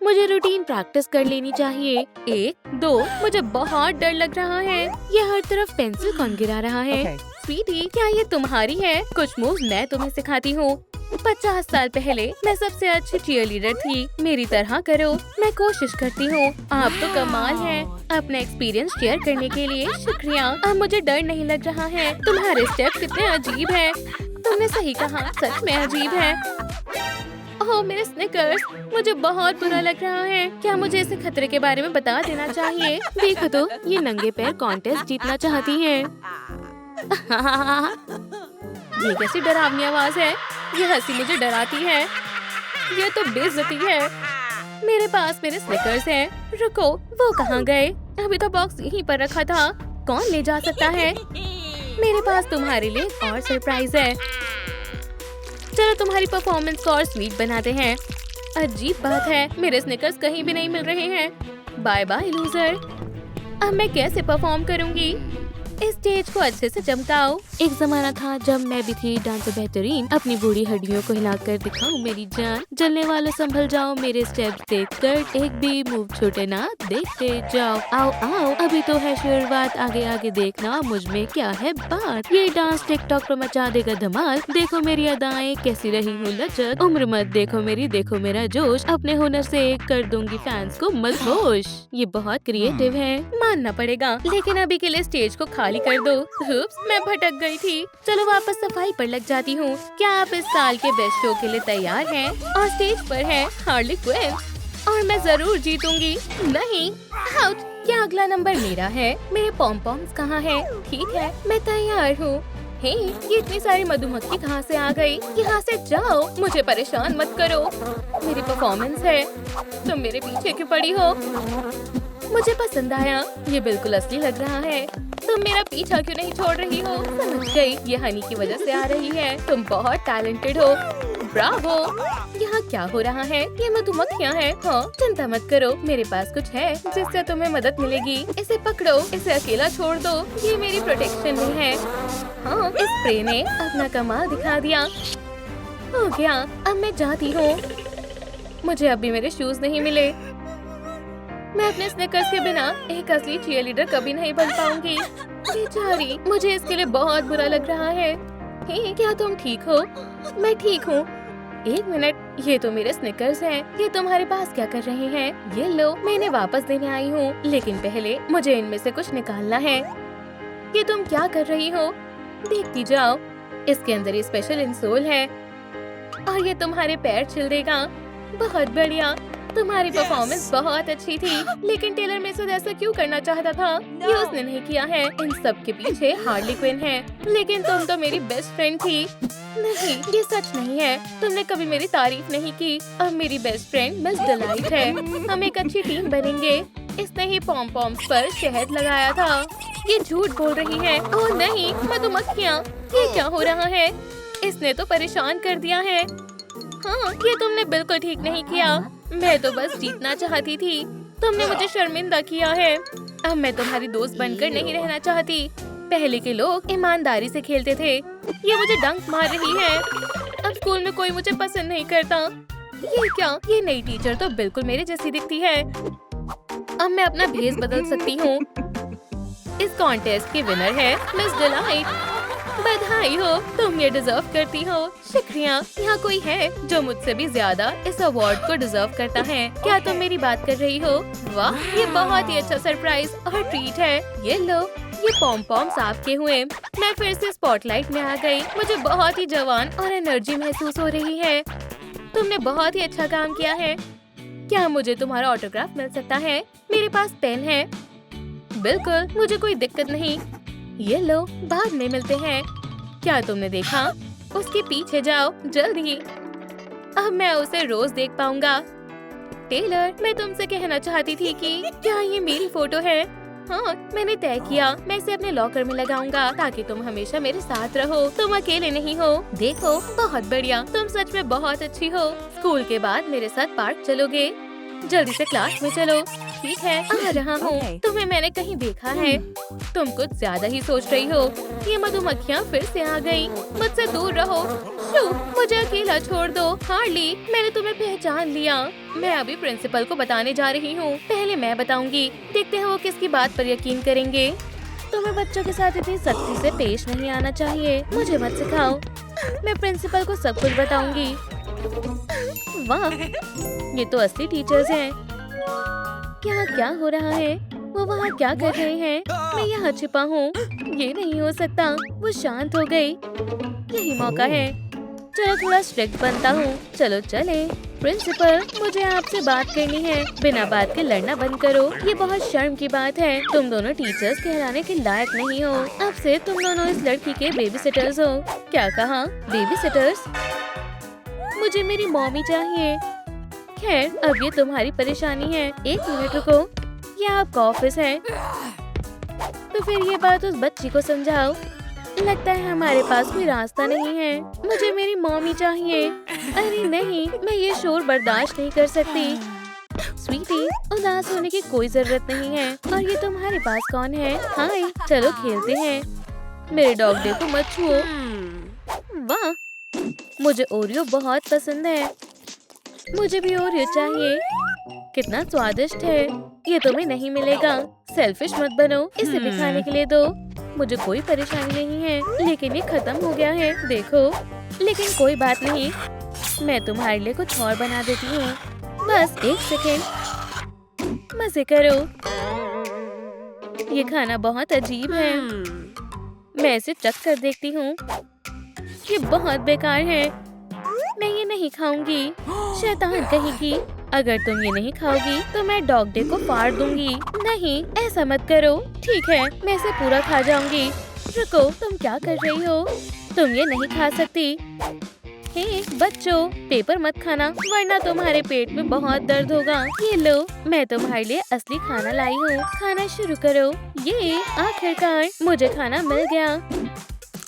मुझे रूटीन प्रैक्टिस कर लेनी चाहिए। 1, 2। मुझे बहुत डर लग रहा है। ये हर तरफ पेंसिल कौन गिरा रहा है? स्वीटी, क्या ये तुम्हारी है? कुछ मूव्स मैं तुम्हें सिखाती हूँ। 50 साल पहले मैं सबसे अच्छी चीयरलीडर थी। मेरी तरह करो। मैं कोशिश करती हूँ। आप तो कमाल हैं। अपना एक्सपीरियंस शेयर करने के लिए शुक्रिया। अब मुझे डर नहीं लग रहा है। तुम्हारे स्टेप कितने अजीब हैं। तुमने सही कहा, सच में अजीब है। ओह मेरे स्निकर्स, मुझे बहुत बुरा लग रहा है। क्या मुझे इसे खतरे के बारे में बता देना चाहिए? देखो तो, ये नंगे पैर कॉन्टेस्ट जीतना चाहती हैं। ये कैसी डरावनी आवाज है? ये हंसी मुझे डराती है। ये तो बेइज्जती है। मेरे पास मेरे स्निकर्स हैं। रुको, वो कहाँ गए? अभी तो बॉक्स यहीं पर रखा था। कौन ले जा सकता है? मेरे पास तुम्हारे लिए और सरप्राइज है। चलो तुम्हारी परफॉर्मेंस को और स्वीट बनाते हैं। अजीब बात है, मेरे स्निकर्स कहीं भी नहीं मिल रहे हैं। Bye bye loser. अब मैं कैसे परफॉर्म करूंगी? इस स्टेज को अच्छे से चमकाओ। एक जमाना था जब मैं भी थी डांसर बेहतरीन। अपनी बूढ़ी हड्डियों को हिलाकर दिखाऊं मेरी जान। जलने वालों संभल जाओ, मेरे स्टेप्स देखकर एक भी मूव छूटे ना, देखते जाओ। आओ आओ, अभी तो है शुरुआत, आगे आगे देखना मुझ में क्या है बात। ये डांस टिकटॉक पर मचा देगा धमाल। देखो मेरी अदाएं कैसी रही हूँ लचक। उम्र मत देखो मेरी, देखो मेरा जोश। अपने हुनर से कर दूंगी फैंस को मदहोश। ये बहुत क्रिएटिव है, मानना पड़ेगा। लेकिन अभी के लिए स्टेज को खाली कर दो। उप्स, मैं भटक गई थी। चलो वापस सफाई पर लग जाती हूँ। क्या आप इस साल के बेस्ट शो के लिए तैयार हैं? और स्टेज पर है हार्ली क्विन और मैं जरूर जीतूंगी। नहीं, आउट। क्या अगला नंबर मेरा है? मेरे पॉम पॉम्स कहाँ हैं? ठीक है, मैं तैयार हूँ। हे, ये इतनी सारी मधुमक्खी कहाँ से आ गई? यहाँ से जाओ, मुझे परेशान मत करो। मेरी परफॉर्मेंस है, तुम मेरे पीछे क्यों पड़ी हो? मुझे पसंद आया, ये बिल्कुल असली लग रहा है। तुम मेरा पीछा क्यों नहीं छोड़ रही हो? समझ गई, ये हनी की वजह से आ रही है। तुम बहुत टैलेंटेड हो, ब्रावो। यहाँ क्या हो रहा है? ये मधुमक्खियाँ हैं। हाँ, चिंता मत करो, मेरे पास कुछ है जिससे तुम्हें मदद मिलेगी। इसे पकड़ो, इसे अकेला छोड़ दो, ये मेरी प्रोटेक्शन में है। हाँ, इस स्प्रे ने अपना कमाल दिखा दिया। हो गया, अब मैं जाती हूँ। मुझे अभी मेरे शूज नहीं मिले। मैं अपने स्निकर्स के बिना एक असली चीयरलीडर कभी नहीं बन पाऊंगी। बेचारी, मुझे इसके लिए बहुत बुरा लग रहा है। हे, क्या तुम ठीक हो? मैं ठीक हूँ। एक मिनट, ये तो मेरे स्निकर्स हैं। ये तुम्हारे पास क्या कर रहे हैं? ये लो, मैं इन्हें वापस देने आई हूँ। लेकिन पहले मुझे इनमें से कुछ निकालना है। ये तुम क्या कर रही हो? देखती जाओ, इसके अंदर ये स्पेशल इंसोल है और ये तुम्हारे पैर छिल देगा। बहुत बढ़िया, तुम्हारी परफॉर्मेंस बहुत अच्छी थी। लेकिन टेलर मेसोद ऐसा क्यों करना चाहता था? ये उसने नहीं किया है। इन सब के पीछे हार्ली क्विन है। लेकिन तुम तो मेरी बेस्ट फ्रेंड थी। नहीं, ये सच नहीं है। तुमने कभी मेरी तारीफ नहीं की। अब मेरी बेस्ट फ्रेंड मिस डिलाइट है। हम एक अच्छी टीम बनेंगे। इसने ही पॉम पॉम्स पर शहद लगाया था। ये झूठ बोल रही है। ओह नहीं, मधुमक्खियाँ, ये क्या हो रहा है? इसने तो परेशान कर दिया है। हाँ, ये तुमने बिल्कुल ठीक नहीं किया। मैं तो बस जीतना चाहती थी। तुमने मुझे शर्मिंदा किया है। अब मैं तुम्हारी दोस्त बनकर नहीं रहना चाहती। पहले के लोग ईमानदारी से खेलते थे। ये मुझे डंक मार रही है। अब स्कूल में कोई मुझे पसंद नहीं करता। ये क्या? ये नई टीचर तो बिल्कुल मेरे जैसी दिखती है। अब मैं अपना भेस बदल सकती हूँ। इस कॉन्टेस्ट की विनर है मिस डिलाइट। बधाई हो, तुम ये डिजर्व करती हो। शुक्रिया। यहाँ कोई है जो मुझसे भी ज्यादा इस अवार्ड को डिजर्व करता है? क्या तुम मेरी बात कर रही हो? वाह, ये बहुत ही अच्छा सरप्राइज और ट्रीट है। ये लो, ये पॉम पॉम्स आपके हुए। मैं फिर से स्पॉटलाइट में आ गई। मुझे बहुत ही जवान और एनर्जी महसूस हो रही है। तुमने बहुत ही अच्छा काम किया है। क्या मुझे तुम्हारा ऑटोग्राफ मिल सकता है? मेरे पास पेन है। बिल्कुल, मुझे कोई दिक्कत नहीं। ये लो, बाद में मिलते हैं। क्या तुमने देखा? उसके पीछे जाओ जल्दी। अब मैं उसे रोज देख पाऊंगा। टेलर, मैं तुमसे कहना चाहती थी कि क्या ये मेरी फोटो है? हाँ, मैंने तय किया। मैं इसे अपने लॉकर में लगाऊंगा ताकि तुम हमेशा मेरे साथ रहो। तुम अकेले नहीं हो। देखो, बहुत बढ़िया, तुम सच में बहुत अच्छी हो। स्कूल के बाद मेरे साथ पार्क चलोगे? जल्दी से क्लास में चलो। ठीक है, आ रहा हूँ। तुम्हें मैंने कहीं देखा है। तुम कुछ ज्यादा ही सोच रही हो। ये मधुमक्खियाँ फिर से आ गई। मुझसे दूर रहो। शू, मुझे अकेला छोड़ दो। हार्ली, मैंने तुम्हें पहचान लिया। मैं अभी प्रिंसिपल को बताने जा रही हूँ। पहले मैं बताऊंगी, देखते हैं वो किसकी बात पर यकीन करेंगे। तुम्हें बच्चों के साथ इतनी सख्ती से पेश नहीं आना चाहिए। मुझे मत सिखाओ। मैं प्रिंसिपल को सब कुछ बताऊंगी। वाह, ये तो असली टीचर्स हैं। क्या क्या हो रहा है? वो वहाँ क्या कर रहे हैं? मैं यहाँ छिपा हूँ। ये नहीं हो सकता। वो शांत हो गई। यही मौका है। चलो थोड़ा स्ट्रिक्ट बनता हूँ। चलो चले। प्रिंसिपल, मुझे आपसे बात करनी है। बिना बात के लड़ना बंद करो। ये बहुत शर्म की बात है। तुम दोनों टीचर्स कहलाने के लायक नहीं हो। अब से तुम दोनों इस लड़की के बेबी सिटर्स हो। क्या कहा? Baby seaters? मुझे मेरी मॉमी चाहिए। खैर, अब ये तुम्हारी परेशानी है। एक मिनट रुको, ये आपका ऑफिस है। तो फिर ये बात उस बच्ची को समझाओ। लगता है हमारे पास कोई रास्ता नहीं है। मुझे मेरी मॉमी चाहिए। अरे नहीं, मैं ये शोर बर्दाश्त नहीं कर सकती। स्वीटी, उदास होने की कोई जरूरत नहीं है। और ये तुम्हारे पास कौन है? हाय, चलो खेलते हैं। मेरे डॉग डे को मत छुओ। वाह, मुझे ओरियो बहुत पसंद है। मुझे भी ओरियो चाहिए। कितना स्वादिष्ट है। ये तुम्हें नहीं मिलेगा। सेल्फिश मत बनो, इसे भी खाने के लिए दो। मुझे कोई परेशानी नहीं है, लेकिन ये खत्म हो गया है, देखो। लेकिन कोई बात नहीं, मैं तुम्हारे लिए कुछ और बना देती हूँ। बस एक सेकेंड, मजे करो। ये खाना बहुत अजीब है। मैं इसे चख कर देखती हूँ। ये बहुत बेकार है। मैं ये नहीं खाऊंगी। शैतान कहेगी। अगर तुम ये नहीं खाओगी तो मैं डॉग डे को फाड़ दूंगी। नहीं, ऐसा मत करो। ठीक है, मैं इसे पूरा खा जाऊंगी। रुको, तुम क्या कर रही हो? तुम ये नहीं खा सकती। हे बच्चों, पेपर मत खाना, वरना तुम्हारे पेट में बहुत दर्द होगा। ये लो, मैं तुम्हारे लिए असली खाना लाई हूँ। खाना शुरू करो। ये आखिरकार मुझे खाना मिल गया।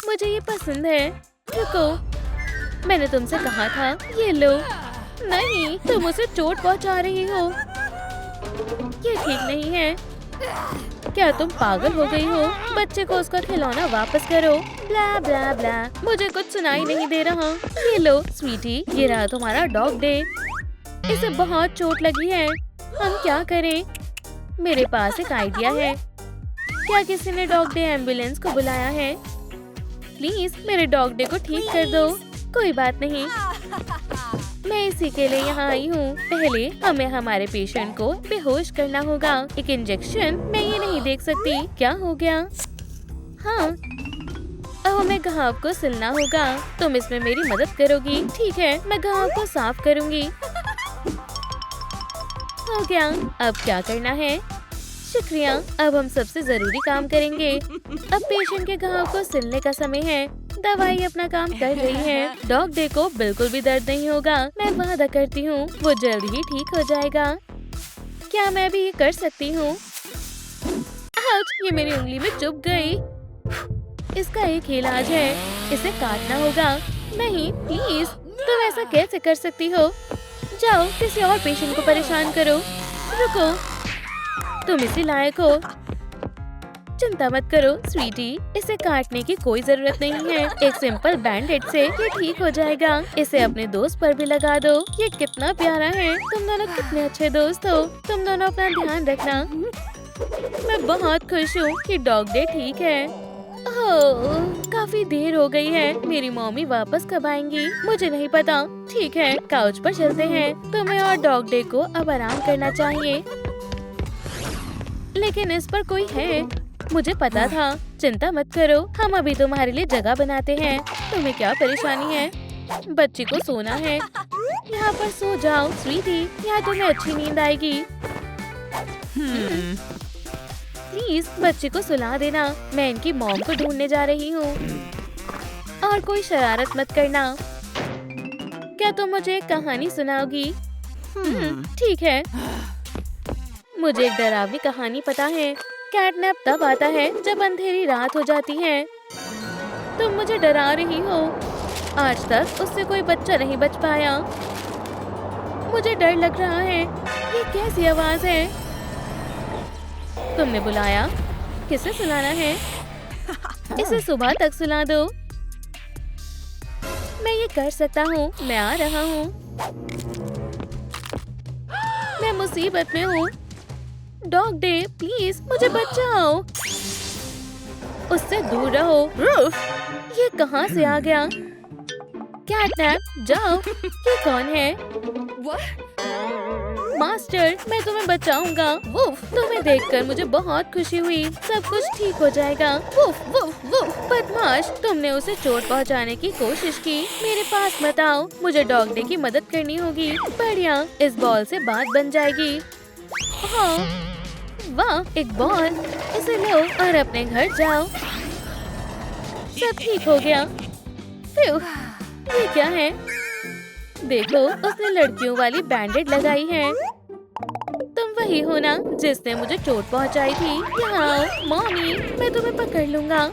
मुझे ये पसंद है। रुको, मैंने तुमसे कहा था। ये लो। नहीं, तुम उसे चोट पहुंचा रही हो। ये ठीक नहीं है। क्या तुम पागल हो गई हो? बच्चे को उसका खिलौना वापस करो। ब्ला ब्ला ब्ला, मुझे कुछ सुनाई नहीं दे रहा। ये लो स्वीटी, ये रहा तुम्हारा डॉग डे। इसे बहुत चोट लगी है। हम क्या करें? मेरे पास एक आइडिया है। क्या किसी ने डॉग डे एम्बुलेंस को बुलाया है? प्लीज मेरे डॉग डे को ठीक कर दो। कोई बात नहीं, मैं इसी के लिए यहाँ आई हूँ। पहले हमें हमारे पेशेंट को बेहोश करना होगा। एक इंजेक्शन। मैं ये नहीं देख सकती। क्या हो गया? हाँ, अब हमें घाव को सिलना होगा। तुम इसमें मेरी मदद करोगी? ठीक है, मैं घाव को साफ करूँगी। हो गया। अब क्या करना है? शुक्रिया। अब हम सबसे जरूरी काम करेंगे। अब पेशेंट के घाव को सिलने का समय है। दवाई अपना काम कर रही है। डॉग डे को बिल्कुल भी दर्द नहीं होगा। मैं वादा करती हूँ, वो जल्द ही ठीक हो जाएगा। क्या मैं भी ये कर सकती हूँ? आउच, ये मेरी उंगली में चुभ गई। इसका एक इलाज है, इसे काटना होगा। नहीं प्लीज, तुम ऐसा कैसे कर सकती हो? जाओ किसी और पेशेंट को परेशान करो। रुको, तुम इसी लायक हो। चिंता मत करो स्वीटी, इसे काटने की कोई जरूरत नहीं है। एक सिंपल बैंडेड से ये ठीक हो जाएगा। इसे अपने दोस्त पर भी लगा दो। ये कितना प्यारा है। तुम दोनों कितने अच्छे दोस्त हो। तुम दोनों अपना ध्यान रखना। मैं बहुत खुश हूँ कि डॉग डे ठीक है। ओह, काफी देर हो गई है। मेरी मम्मी वापस कब आएंगी मुझे नहीं पता। ठीक है, काउच पर चलते हैं। तुम्हें और डॉग डे को अब आराम करना चाहिए। लेकिन इस पर कोई है। मुझे पता था। चिंता मत करो, हम अभी तुम्हारे लिए जगह बनाते हैं। तुम्हें क्या परेशानी है? बच्ची को सोना है। यहाँ पर सो जाओ स्वीटी, यहाँ तुम्हें अच्छी नींद आएगी। प्लीज बच्ची को सुला देना। मैं इनकी मॉम को ढूंढने जा रही हूँ। और कोई शरारत मत करना। क्या तुम मुझे एक कहानी सुनाओगी? ठीक है। मुझे एक डरावनी कहानी पता है। कैटनैप तब आता है जब अंधेरी रात हो जाती है। तुम मुझे डरा रही हो। आज तक उससे कोई बच्चा नहीं बच पाया। मुझे डर लग रहा है। ये कैसी आवाज है? तुमने बुलाया? किसे सुलाना है? इसे सुबह तक सुला दो। मैं ये कर सकता हूँ। मैं आ रहा हूँ। मैं मुसीबत में हूँ। डॉग डे प्लीज मुझे बचाओ। उससे दूर रहो। ये कहाँ से आ गया? कैटनैप जाओ। ये कौन है? मास्टर, मैं तुम्हें बचाऊंगा। वुफ, तुम्हें देखकर मुझे बहुत खुशी हुई। सब कुछ ठीक हो जाएगा। Woof woof woof. बदमाश, तुमने उसे चोट पहुंचाने की कोशिश की। मेरे पास मत आओ। मुझे डॉग डे की मदद करनी होगी। बढ़िया, इस बॉल से बात बन जाएगी। हाँ, वाह, एक बॉल। इसे लो और अपने घर जाओ। सब ठीक हो गया। ये क्या है? देखो, उसने लड़कियों वाली बैंडेड लगाई है। तुम वही हो ना जिसने मुझे चोट पहुंचाई थी? यहाँ आओ मॉमी, मैं तुम्हें पकड़ लूंगा।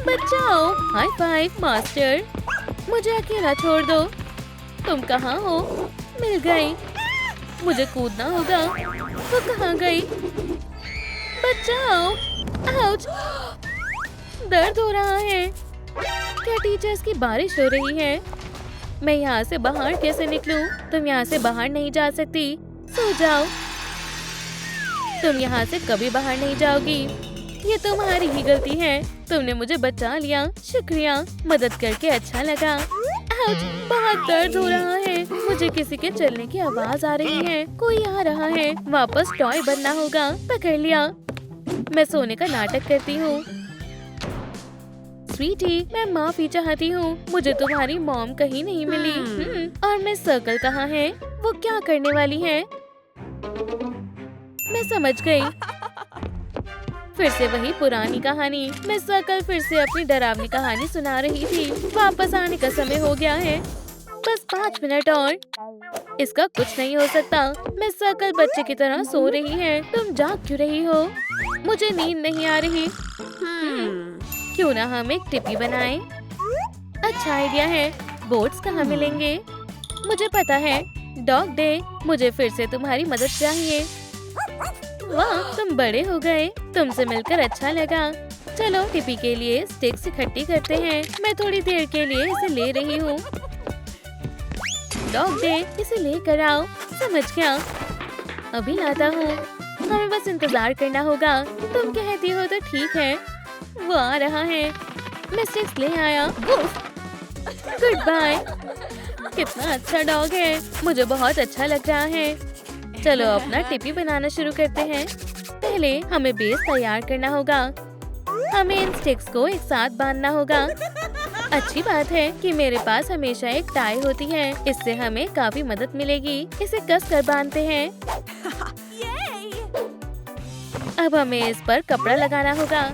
बचाओ। High five master. मुझे अकेला छोड़ दो। तुम कहाँ हो? मिल गई। मुझे कूदना होगा। वो कहाँ गई? बचाओ! आउच! दर्द हो रहा है। क्या टीचर्स की बारिश हो रही है? मैं यहाँ से बाहर कैसे निकलूं? तुम यहाँ से बाहर नहीं जा सकती। सो जाओ। तुम यहाँ से कभी बाहर नहीं जाओगी। ये तुम्हारी ही गलती है। तुमने मुझे बचा लिया। शुक्रिया। मदद करके अच्छा लगा। आउच! बहुत दर्द हो रहा है। मुझे किसी के चलने की आवाज आ रही है। कोई आ रहा है। वापस टॉय बनना होगा। पकड़ लिया। मैं सोने का नाटक करती हूँ। स्वीटी, मैं माफी चाहती हूँ। मुझे तुम्हारी मॉम कहीं नहीं मिली। और मिस सर्कल कहाँ है? वो क्या करने वाली है? मैं समझ गई। फिर से वही पुरानी कहानी। मिस सर्कल फिर से अपनी डरावनी कहानी सुना रही थी। वापस आने का समय हो गया है। बस 5 मिनट और। इसका कुछ नहीं हो सकता। मिस सर्कल बच्चे की तरह सो रही है। तुम जाग क्यों रही हो? मुझे नींद नहीं आ रही। क्यों ना हम एक टिप्पी बनाएं? अच्छा आइडिया है। बोट्स कहाँ मिलेंगे? मुझे पता है। Dog day. मुझे फिर से तुम्हारी मदद चाहिए। वाह, तुम बड़े हो गए। तुमसे मिलकर अच्छा लगा। चलो टिप्पी के लिए स्टिक्स इकट्ठी करते हैं। मैं थोड़ी देर के लिए इसे ले रही हूँ। डॉग डे, इसे लेकर आओ। समझ गया। अभी लाता हूँ। हमें बस इंतजार करना होगा। तुम कहती हो तो ठीक है। वो आ रहा है। मैं स्टिक्स ले आया। Goodbye. कितना अच्छा डॉग है। मुझे बहुत अच्छा लग रहा है। चलो अपना टिप्पी बनाना शुरू करते हैं। पहले हमें बेस तैयार करना होगा। हमें इन स्टिक्स को एक साथ बांधना होगा। अच्छी बात है कि मेरे पास हमेशा एक टाई होती है। इससे हमें काफी मदद मिलेगी। इसे कस कर बांधते हैं। अब हमें इस पर कपड़ा लगाना होगा।